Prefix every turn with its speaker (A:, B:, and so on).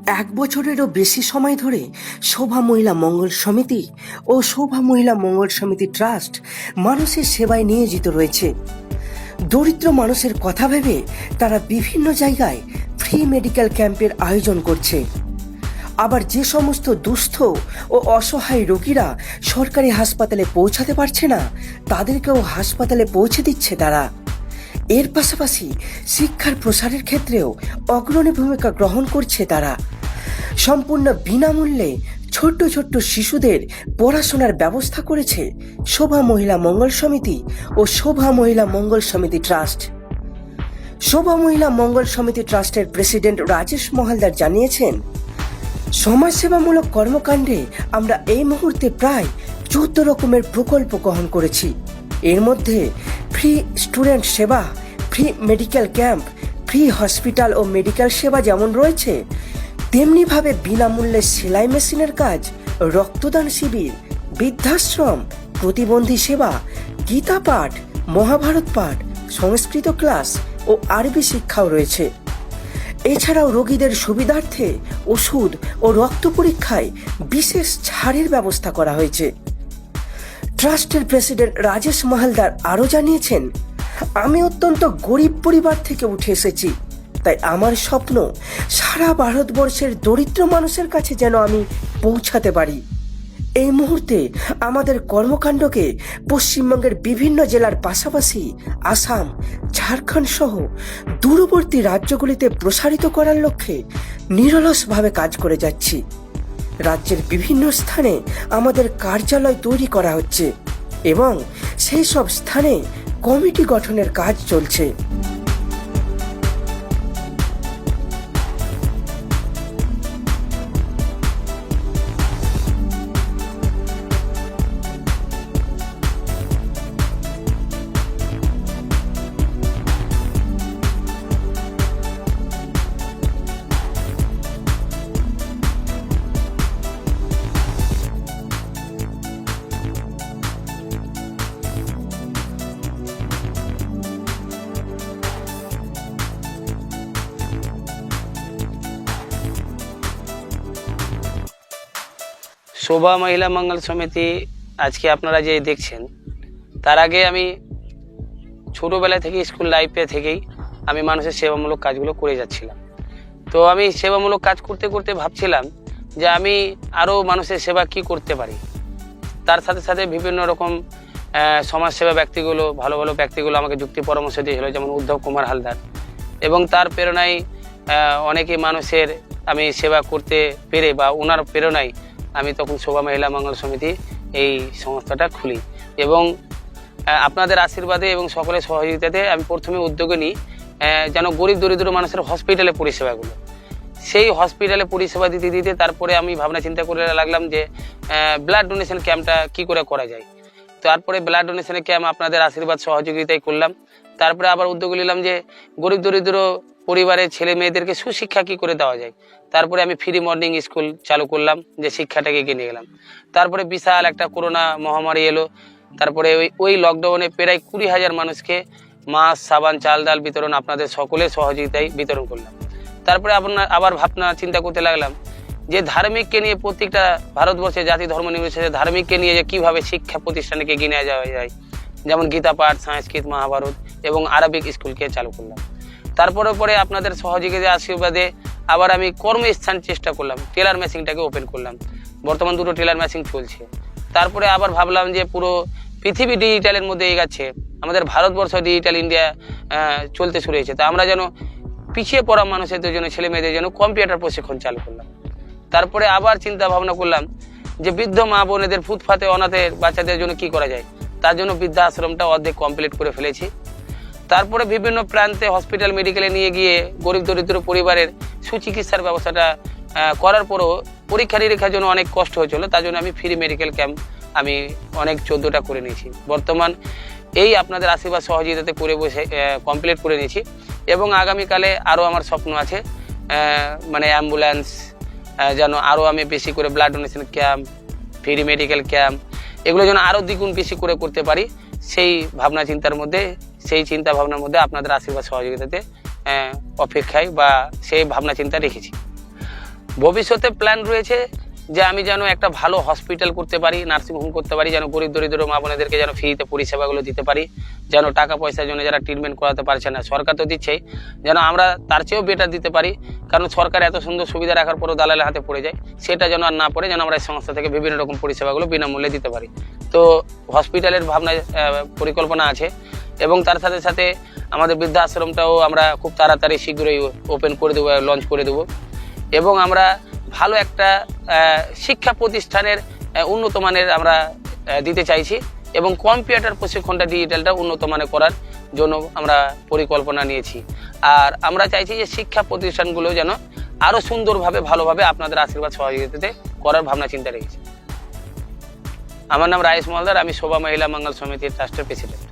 A: এক বছরেরও বেশি সময় ধরে শোভা মহিলা মঙ্গল সমিতি ও শোভা মহিলা মঙ্গল সমিতি ট্রাস্ট মানুষের সেবায় নিয়োজিত রয়েছে। দরিদ্র মানুষের কথা ভেবে তারা বিভিন্ন জায়গায় ফ্রি মেডিকেল ক্যাম্পের আয়োজন করছে। আবার যে সমস্ত দুস্থ ও অসহায় রোগীরা সরকারি হাসপাতালে পৌঁছাতে পারছে না, তাদেরকেও হাসপাতালে পৌঁছে দিচ্ছে তারা। এর পাশাপাশি শিক্ষার প্রসারের ক্ষেত্রেও অগ্রণী ভূমিকা গ্রহণ করছে তারা। সম্পূর্ণ বিনামূল্যে ছোট্ট ছোট্ট শিশুদের পড়াশোনার ব্যবস্থা করেছে শোভা মহিলা মঙ্গল সমিতি ও শোভা মহিলা মঙ্গল সমিতি ট্রাস্ট। শোভা মহিলা মঙ্গল সমিতি ট্রাস্টের প্রেসিডেন্ট রাজেশ মহালদার জানিয়েছেন, সমাজসেবামূলক কর্মকাণ্ডে আমরা এই মুহূর্তে প্রায় 14 রকমের প্রকল্প গ্রহণ করেছি। এর মধ্যে ফ্রি স্টুডেন্ট সেবা, free medical camp, free hospital ও মেডিকেল সেবা যেমন রয়েছে, তেমনিভাবে বিনামূল্যে সেলাই মেশিনের কাজ, রক্তদান শিবির, বৃদ্ধাশ্রম, প্রতিবন্ধী সেবা, গীতা পাঠ, মহাভারত পাঠ, সংস্কৃত ক্লাস ও আরবি শিক্ষাও রয়েছে। এছাড়াও রোগীদের সুবিধার্থে ওষুধ ও রক্ত পরীক্ষায় বিশেষ ছাড়ের ব্যবস্থা করা হয়েছে। ট্রাস্টের প্রেসিডেন্ট রাজেশ মহালদার আরও জানিয়েছেন, আমি অত্যন্ত গরিব পরিবার থেকে উঠে এসেছি, তাই আমার স্বপ্ন সারা ভারতবর্ষের দরিদ্র মানুষের কাছে যেন আমি পৌঁছাতে পারি। এই মুহূর্তে আমাদের কর্মকাণ্ডকে পশ্চিমবঙ্গের বিভিন্ন জেলার পাশাপাশি আসাম, ঝাড়খণ্ড সহ দূরবর্তী রাজ্যগুলিতে প্রসারিত করার লক্ষ্যে নিরলসভাবে কাজ করে যাচ্ছি। রাজ্যের বিভিন্ন স্থানে আমাদের কার্যালয় তৈরি করা হচ্ছে এবং সেই সব স্থানে কমিটি গঠনের কাজ চলছে।
B: শোভা মহিলা মঙ্গল সমিতি আজকে আপনারা যে দেখছেন, তার আগে আমি ছোটোবেলা থেকে স্কুল লাইফে থেকেই আমি মানুষের সেবামূলক কাজগুলো করে যাচ্ছিলাম। তো আমি সেবামূলক কাজ করতে করতে ভাবছিলাম যে আমি আরও মানুষের সেবা কি করতে পারি। তার সাথে সাথে বিভিন্ন রকম সমাজসেবা ব্যক্তিগুলো, ভালো ভালো ব্যক্তিগুলো আমাকে যুক্তি পরামর্শ দিয়েছিল, যেমন উদ্ধব কুমার হালদার, এবং তার প্রেরণায় অনেকে মানুষের আমি সেবা করতে পেরে বা ওনার প্রেরণায় আমি তখন শোভা মহিলা মঙ্গল সমিতি এই সংস্থাটা খুলি। এবং আপনাদের আশীর্বাদে এবং সকলের সহযোগিতাতে আমি প্রথমে উদ্যোগে নিই যেন গরিব দরিদ্র মানুষের হসপিটালে পরিষেবাগুলো, সেই হসপিটালে পরিষেবা দিতে দিতে তারপরে আমি ভাবনা চিন্তা করে লাগলাম যে ব্লাড ডোনেশন ক্যাম্পটা কি করে করা যায়। তারপরে ব্লাড ডোনেশনের ক্যাম্প আপনাদের আশীর্বাদ সহযোগিতায় করলাম। তারপরে আবার উদ্যোগ নিলাম যে গরিব দরিদ্র পরিবারের ছেলে মেয়েদেরকে সুশিক্ষা কি করে দেওয়া যায়। তারপরে আমি ফ্রি মর্নিং স্কুল চালু করলাম, যে শিক্ষাটাকে এগিয়ে নিয়ে গেলাম। তারপরে বিশাল একটা করোনা মহামারী এলো। তারপরে ওই লকডাউনে প্রায় 20,000 মানুষকে মাছ, সাবান, চাল, ডাল বিতরণ আপনাদের সকলের সহযোগিতায় বিতরণ করলাম। তারপরে আবার ভাবনা চিন্তা করতে লাগলাম যে ধার্মিককে নিয়ে প্রত্যেকটা ভারতবর্ষে জাতি ধর্ম নির্বিশেষে ধার্মিককে নিয়ে যে কীভাবে শিক্ষা প্রতিষ্ঠানকে এগিয়ে নেওয়া যাওয়া যায়, যেমন গীতা পাঠ, সংস্কৃত, মহাভারত এবং আরবিক স্কুলকে চালু করলাম। তারপরে পরে আপনাদের সহযোগিতার আশীর্বাদে আবার আমি কর্মস্থান চেষ্টা করলাম, টেলার মেশিনটাকে ওপেন করলাম। বর্তমান 2টো টেলার মেশিন চলছে। তারপরে আবার ভাবলাম যে পুরো পৃথিবী ডিজিটালের মধ্যে এগাচ্ছে, আমাদের ভারতবর্ষ ডিজিটাল ইন্ডিয়া চলতে শুরু হয়েছে, তা আমরা যেন পিছিয়ে পড়া মানুষদের জন্য, ছেলে মেয়েদের জন্য কম্পিউটার প্রশিক্ষণ চালু করলাম। তারপরে আবার চিন্তা ভাবনা করলাম যে বৃদ্ধ মা বোনেদের, ফুটপাতে অনাথের বাচ্চাদের জন্য কি করা যায়। তার জন্য বৃদ্ধাশ্রমটা অর্ধেক কমপ্লিট করে ফেলেছি। তারপরে বিভিন্ন প্রান্তে হসপিটাল, মেডিকেলে নিয়ে গিয়ে গরিব দরিদ্র পরিবারের সুচিকিৎসার ব্যবস্থাটা করার পরও পরীক্ষা নিরীক্ষার জন্য অনেক কষ্ট হয়েছিল, তার জন্য আমি ফ্রি মেডিকেল ক্যাম্প আমি অনেক 14টা করে নিয়েছি। বর্তমান এই আপনাদের আশীর্বাদ সহযোগিতাতে করে বসে কমপ্লিট করে নিয়েছি। এবং আগামীকালে আরও আমার স্বপ্ন আছে, মানে অ্যাম্বুলেন্স যেন আরও আমি বেশি করে, blood donation camp, free medical camp, এগুলো যেন আরও দ্বিগুণ বেশি করে করতে পারি। সেই ভাবনা চিন্তার মধ্যে, সেই চিন্তা ভাবনার মধ্যে আপনাদের আশীর্বাদ সহযোগিতাতে অপেক্ষায় বা সেই ভাবনা চিন্তা রেখেছি। ভবিষ্যতে প্ল্যান রয়েছে যে আমি যেন একটা ভালো হসপিটাল করতে পারি, নার্সিংহোম করতে পারি, যেন গরিব দরিদ্র মা বোনেদেরকে যেন ফ্রিতে পরিষেবাগুলো দিতে পারি, যেন টাকা পয়সার জন্য যারা ট্রিটমেন্ট করাতে পারছে না, সরকার তো দিচ্ছেই, যেন আমরা তার চেয়েও বেটার দিতে পারি। কারণ সরকার এত সুন্দর সুবিধা রাখার পরও দালালের হাতে পড়ে যায়, সেটা যেন আর না পড়ে, যেন আমরা এই সংস্থা থেকে বিভিন্ন রকম পরিষেবাগুলো বিনামূল্যে দিতে পারি। তো হসপিটালের ভাবনা পরিকল্পনা আছে, এবং তার সাথে সাথে আমাদের বৃদ্ধাশ্রমটাও আমরা খুব তাড়াতাড়ি শীঘ্রই ওপেন করে দেবো, লঞ্চ করে দেবো। এবং আমরা ভালো একটা শিক্ষা প্রতিষ্ঠানের উন্নত মানের আমরা দিতে চাইছি, এবং কম্পিউটার প্রশিক্ষণটা ডিজিটালটা উন্নত মানের করার জন্য আমরা পরিকল্পনা নিয়েছি। আর আমরা চাইছি যে শিক্ষা প্রতিষ্ঠানগুলো যেন আরও সুন্দরভাবে ভালোভাবে আপনাদের আশীর্বাদ সহযোগিতাতে করার ভাবনা চিন্তা রেখেছি। আমার নাম রায়েশ মহলদার, আমি শোভা মহিলা মঙ্গল সমিতির ট্রাস্টের প্রেসিডেন্ট।